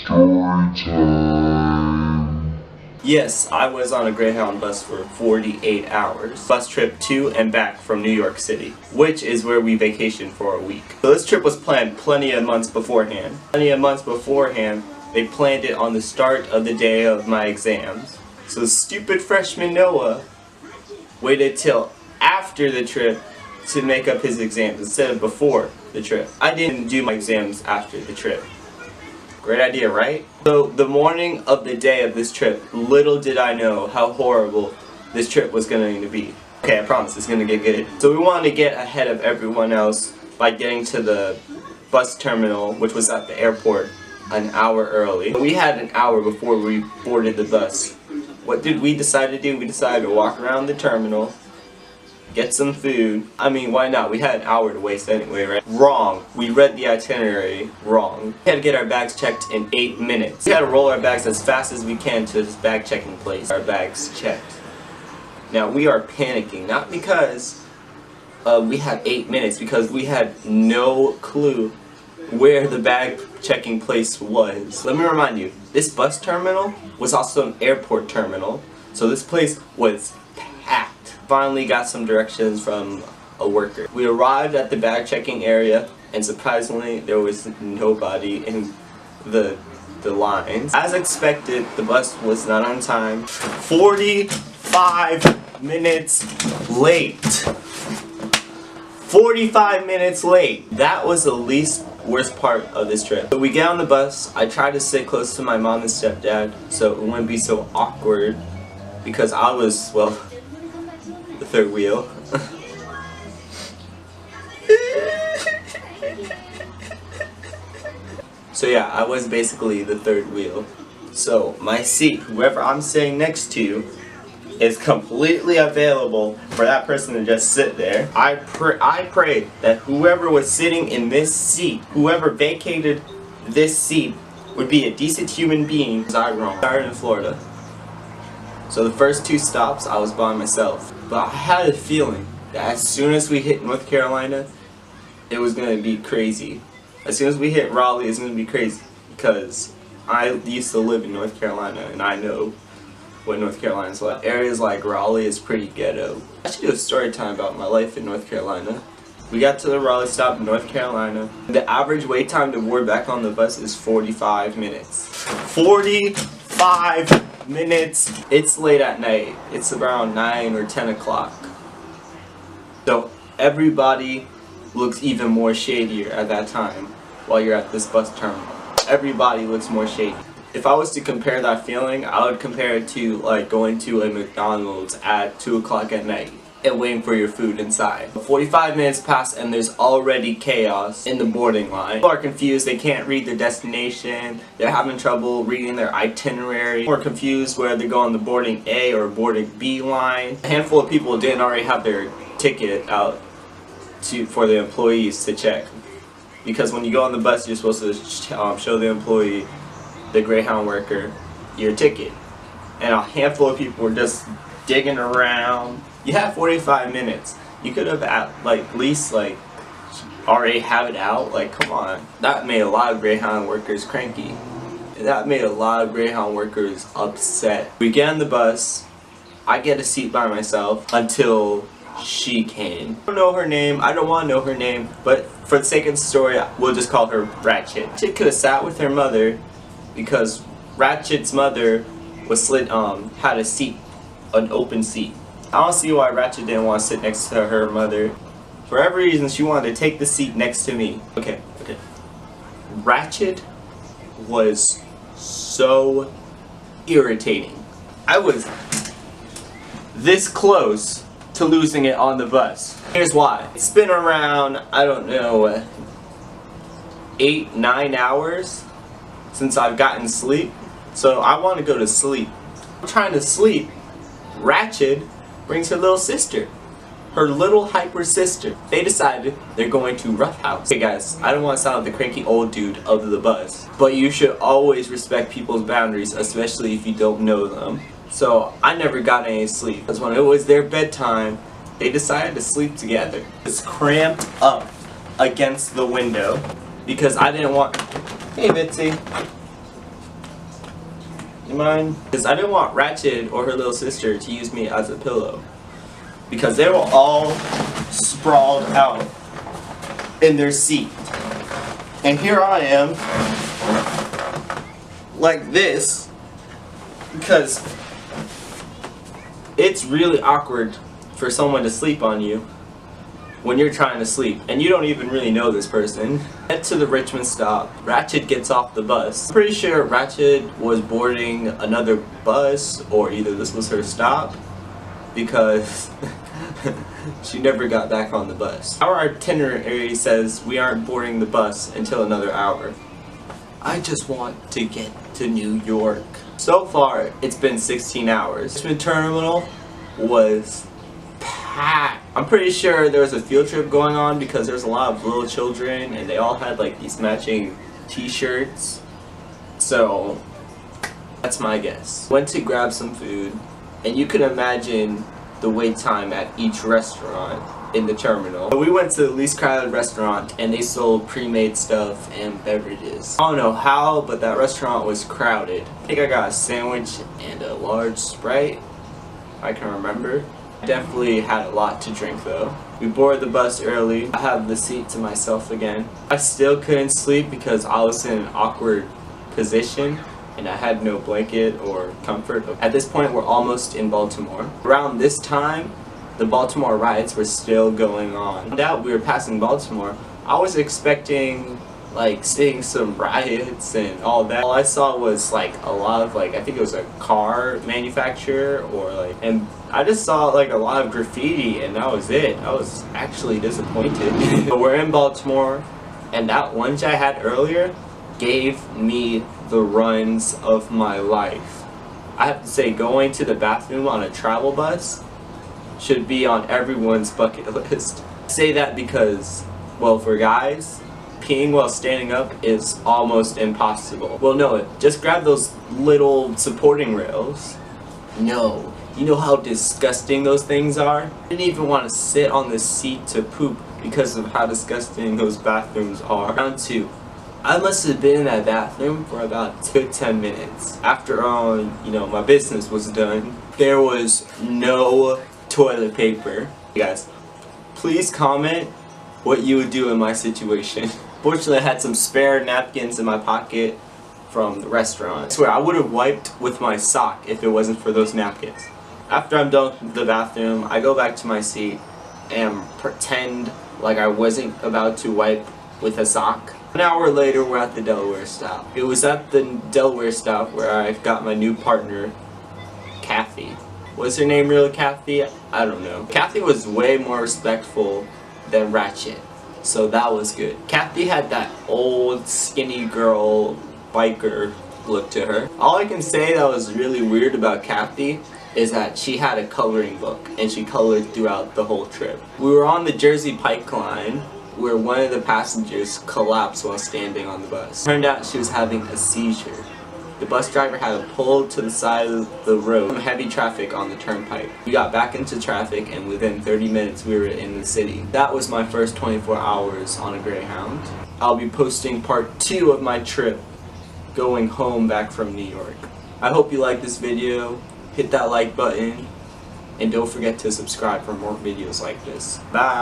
Storytime. Yes, I was on a Greyhound bus for 48 hours. Bus trip to and back from New York City, which is where we vacationed for a week. So this trip was planned plenty of months beforehand. They planned it on the start of the day of my exams. So stupid freshman Noah waited till after the trip to make up his exams instead of before the trip. I didn't do my exams after the trip. Great idea, right? So the morning of the day of this trip, little did I know how horrible this trip was going to be. Okay, I promise it's going to get good. So we wanted to get ahead of everyone else by getting to the bus terminal, which was at the airport, an hour early. We had an hour before we boarded the bus. What did we decide to do? We decided to walk around the terminal, get some food. I mean, why not? We had an hour to waste anyway, right? Wrong. We read the itinerary wrong. We had to get our bags checked in 8 minutes. We had to roll our bags as fast as we can to this bag checking place. Our bags checked. Now we are panicking, not because we had 8 minutes, because we had no clue where the bag checking place was. Let me remind you, this bus terminal was also an airport terminal, so this place was packed. Finally got some directions from a worker. We arrived at the bag checking area, and surprisingly there was nobody in the lines. As expected, the bus was not on time. 45 minutes late. 45 minutes late. That was the least worst part of this trip. So we get on the bus. I tried to sit close to my mom and stepdad so it wouldn't be so awkward, because I was, well, the third wheel. So yeah, I was basically the third wheel. So my seat, whoever I'm sitting next to, is completely available for that person to just sit there. I prayed that whoever was sitting in this seat, whoever vacated this seat, would be a decent human being. Because I wrong. I started in Florida. So the first 2 stops I was by myself. But I had a feeling that as soon as we hit North Carolina, it was going to be crazy. As soon as we hit Raleigh, it's going to be crazy. Because I used to live in North Carolina and I know what North Carolina's like. Areas like Raleigh is pretty ghetto. I should do a story time about my life in North Carolina. We got to the Raleigh stop in North Carolina. The average wait time to board back on the bus is 45 minutes. 45 minutes! It's late at night. It's around 9 or 10 o'clock. So everybody looks even more shadier at that time while you're at this bus terminal. Everybody looks more shady. If I was to compare that feeling, I would compare it to like going to a McDonald's at 2 o'clock at night and waiting for your food inside. 45 minutes pass and there's already chaos in the boarding line. People are confused, they can't read their destination, they're having trouble reading their itinerary, or confused whether they go on the boarding A or boarding B line. A handful of people didn't already have their ticket out for the employees to check. Because when you go on the bus, you're supposed to show the employee, the Greyhound worker, your ticket. And a handful of people were just digging around. You had 45 minutes. You could have at least already have it out. Like, come on. That made a lot of Greyhound workers cranky. That made a lot of Greyhound workers upset. We get on the bus. I get a seat by myself until she came. I don't know her name. I don't want to know her name. But for the sake of the story, we'll just call her Ratchet. She could have sat with her mother, because Ratchet's mother was had a seat, an open seat. I don't see why Ratchet didn't want to sit next to her mother. For every reason, she wanted to take the seat next to me. Okay. Ratchet was so irritating. I was this close to losing it on the bus. Here's why. It's been around, I don't know, 8-9 hours since I've gotten sleep, so I want to go to sleep. I'm trying to sleep. Ratchet brings her little sister, her little hyper sister. They decided they're going to roughhouse. Hey guys, I don't want to sound like the cranky old dude of the bus, but you should always respect people's boundaries, especially if you don't know them. So I never got any sleep, because when it was their bedtime, they decided to sleep together. It's cramped up against the window because I didn't want... Hey Bitsy. You mind? Because I didn't want Ratchet or her little sister to use me as a pillow. Because they were all sprawled out in their seat. And here I am, like this, because it's really awkward for someone to sleep on you when you're trying to sleep and you don't even really know this person. Head to the Richmond stop. Ratchet gets off the bus. I'm pretty sure Ratchet was boarding another bus, or either this was her stop, because she never got back on the bus. Our itinerary says we aren't boarding the bus until another hour. I just want to get to New York. So far, it's been 16 hours. Richmond Terminal was packed. I'm pretty sure there was a field trip going on because there's a lot of little children and they all had like these matching t-shirts. So that's my guess. Went to grab some food, and you can imagine the wait time at each restaurant in the terminal. We went to the least crowded restaurant and they sold pre-made stuff and beverages. I don't know how, but that restaurant was crowded. I think I got a sandwich and a large Sprite, if I can remember. Definitely had a lot to drink though. We boarded the bus early. I have the seat to myself again. I still couldn't sleep because I was in an awkward position and I had no blanket or comfort. At this point, we're almost in Baltimore. Around this time, the Baltimore riots were still going on. Found out we were passing Baltimore. I was expecting like seeing some riots and all that. All I saw was like a lot of like, I think it was a car manufacturer or like, and I just saw like a lot of graffiti and that was it. I was actually disappointed. But we're in Baltimore, and that lunch I had earlier gave me the runs of my life. I have to say, going to the bathroom on a travel bus should be on everyone's bucket list. I say that because, well, for guys, peeing while standing up is almost impossible. Well, no, just grab those little supporting rails. No. You know how disgusting those things are? I didn't even want to sit on the seat to poop because of how disgusting those bathrooms are. Round 2. I must have been in that bathroom for about 10 minutes. After all, you know, my business was done. There was no toilet paper. You guys, please comment what you would do in my situation. Fortunately, I had some spare napkins in my pocket from the restaurant. I swear, I would have wiped with my sock if it wasn't for those napkins. After I'm done with the bathroom, I go back to my seat and pretend like I wasn't about to wipe with a sock. An hour later, we're at the Delaware stop. It was at the Delaware stop where I got my new partner, Kathy. Was her name really Kathy? I don't know. Kathy was way more respectful than Ratchet, so that was good. Kathy had that old skinny girl biker look to her. All I can say that was really weird about Kathy is that she had a coloring book and she colored throughout the whole trip. We were on the Jersey Pike line where one of the passengers collapsed while standing on the bus. Turned out she was having a seizure. The bus driver had to pull to the side of the road from heavy traffic on the turnpike. We got back into traffic and within 30 minutes we were in the city. That was my first 24 hours on a Greyhound. I'll be posting part 2 of my trip going home back from New York. I hope you like this video. Hit that like button and don't forget to subscribe for more videos like this. Bye!